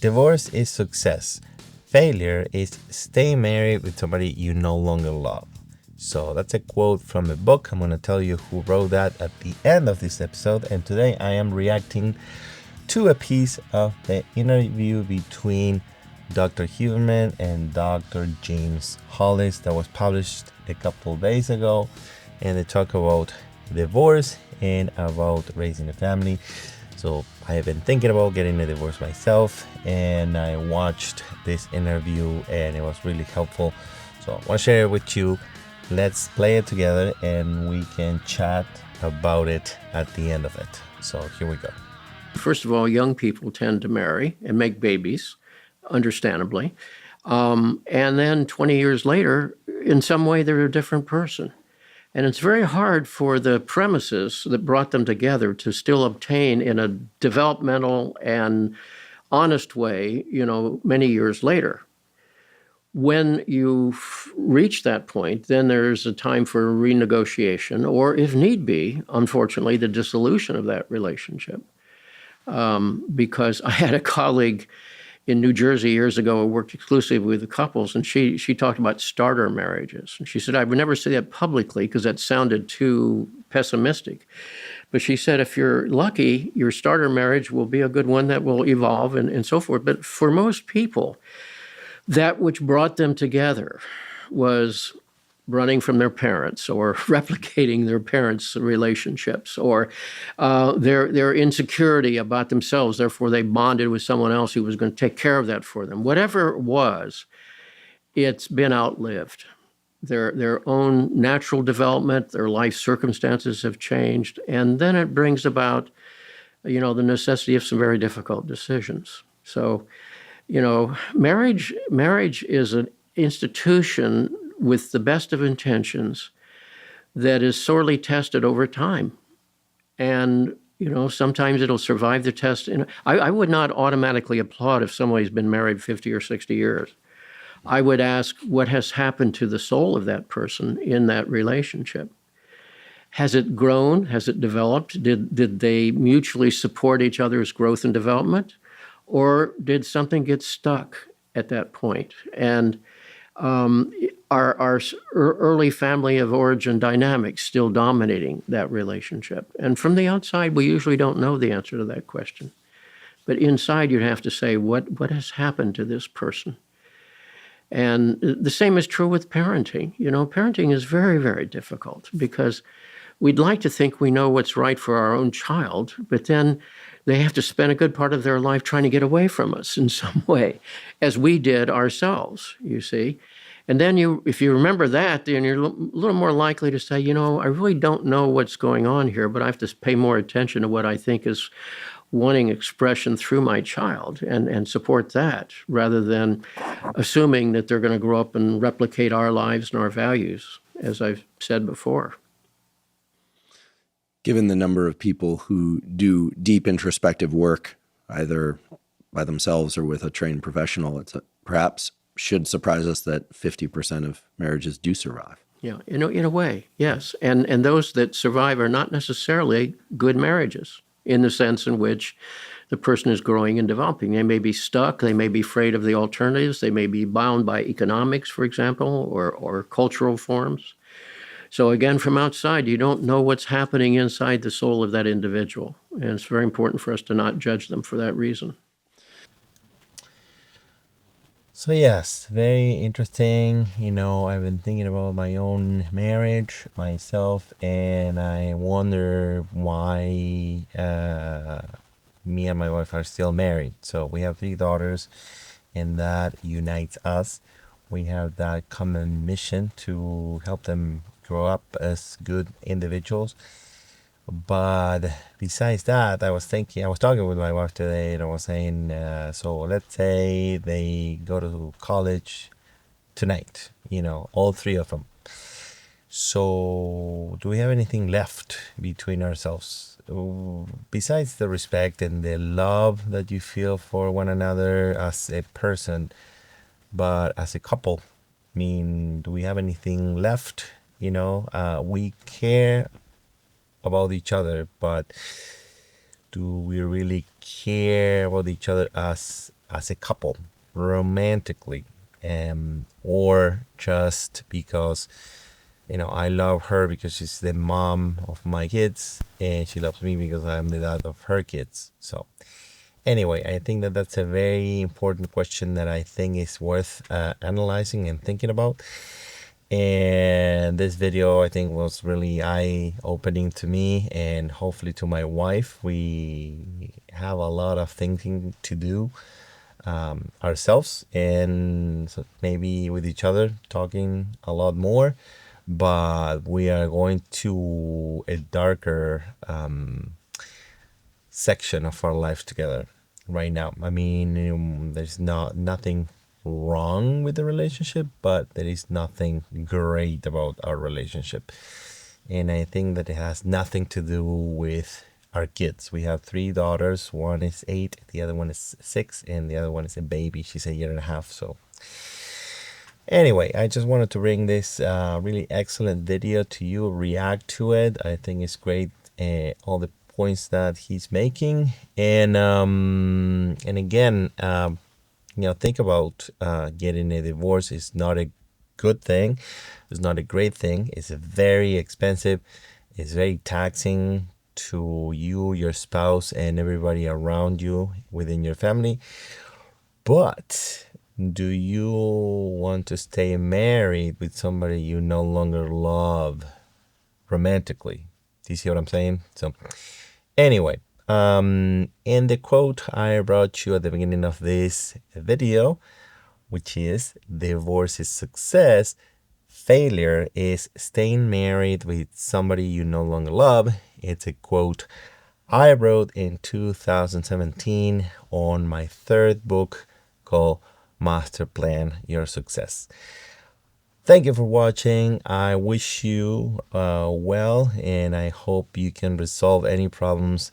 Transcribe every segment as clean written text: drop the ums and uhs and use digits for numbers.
Divorce is success. Failure is staying married with somebody you no longer love. So that's a quote from a book. I'm going to tell you who wrote that at the end of this episode. And today I am reacting to a piece of the interview between Dr. Huberman and Dr. James Hollis that was published a couple of days ago. And they talk about divorce and about raising a family. So I have been thinking about getting a divorce myself, and I watched this interview and it was really helpful. So I want to share it with you. Let's play it together and we can chat about it at the end of it. So here we go. First of all, young people tend to marry and make babies, understandably. And then 20 years later, in some way, they're a different person. And it's very hard for the premises that brought them together to still obtain in a developmental and honest way, many years later. When you reach that point, then there's a time for renegotiation, or if need be, unfortunately, the dissolution of that relationship. Because I had a colleague in New Jersey years ago who worked exclusively with the couples, and she talked about starter marriages. And she said, I would never say that publicly because that sounded too pessimistic. But she said, if you're lucky, your starter marriage will be a good one that will evolve and so forth. But for most people, that which brought them together was running from their parents or replicating their parents' relationships or their insecurity about themselves. Therefore, they bonded with someone else who was going to take care of that for them. Whatever it was, it's been outlived. Their own natural development, their life circumstances have changed. And then it brings about, the necessity of some very difficult decisions. So, marriage is an institution with the best of intentions that is sorely tested over time. And, sometimes it'll survive the test. I would not automatically applaud if somebody's been married 50 or 60 years. I would ask what has happened to the soul of that person in that relationship. Has it grown? Has it developed? Did they mutually support each other's growth and development? Or did something get stuck at that point? And our early family of origin dynamics still dominating that relationship? And from the outside, we usually don't know the answer to that question. But inside, you'd have to say, what has happened to this person? And the same is true with parenting. Parenting is very, very difficult because we'd like to think we know what's right for our own child, but then they have to spend a good part of their life trying to get away from us in some way, as we did ourselves, you see. And then if you remember that, then you're a little more likely to say, I really don't know what's going on here, but I have to pay more attention to what I think is wanting expression through my child and support that, rather than assuming that they're going to grow up and replicate our lives and our values, as I've said before. Given the number of people who do deep introspective work, either by themselves or with a trained professional, it perhaps should surprise us that 50% of marriages do survive. Yeah, in a way, yes. And those that survive are not necessarily good marriages in the sense in which the person is growing and developing. They may be stuck. They may be afraid of the alternatives. They may be bound by economics, for example, or cultural forms. So again, from outside, you don't know what's happening inside the soul of that individual. And it's very important for us to not judge them for that reason. So yes, very interesting. I've been thinking about my own marriage myself, and I wonder why me and my wife are still married. So we have 3 daughters, and that unites us. We have that common mission to help them grow up as good individuals. But besides that, I was talking with my wife today, and I was saying, so let's say they go to college tonight, all 3 of them. So do we have anything left between ourselves? Besides the respect and the love that you feel for one another as a person, but as a couple, do we have anything left? We care about each other, but do we really care about each other as as a couple, romantically, or just because I love her because she's the mom of my kids, and she loves me because I'm the dad of her kids. So anyway, I think that that's a very important question that I think is worth analyzing and thinking about. And this video, I think, was really eye-opening to me and hopefully to my wife. We have a lot of thinking to do ourselves, and so maybe with each other, talking a lot more. But we are going to a darker section of our life together right now. I mean, there's nothing wrong with the relationship, but there is nothing great about our relationship. And I think that it has nothing to do with our kids. We have 3 daughters. One is 8, the other one is 6, and the other one is a baby. She's a year and a half. So anyway, I just wanted to bring this really excellent video to you, react to it. I think it's great, all the points that he's making. And again, think about getting a divorce. Is not a good thing. It's not a great thing. It's very expensive. It's very taxing to you, your spouse, and everybody around you within your family. But do you want to stay married with somebody you no longer love romantically? Do you see what I'm saying? So anyway, in the quote I brought you at the beginning of this video, which is divorce is success, failure is staying married with somebody you no longer love. It's a quote I wrote in 2017 on my 3rd book called Master Plan Your Success. Thank you for watching. I wish you well, and I hope you can resolve any problems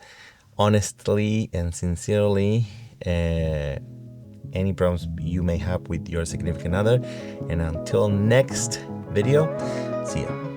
honestly and sincerely. Any problems you may have with your significant other. And until next video, see ya.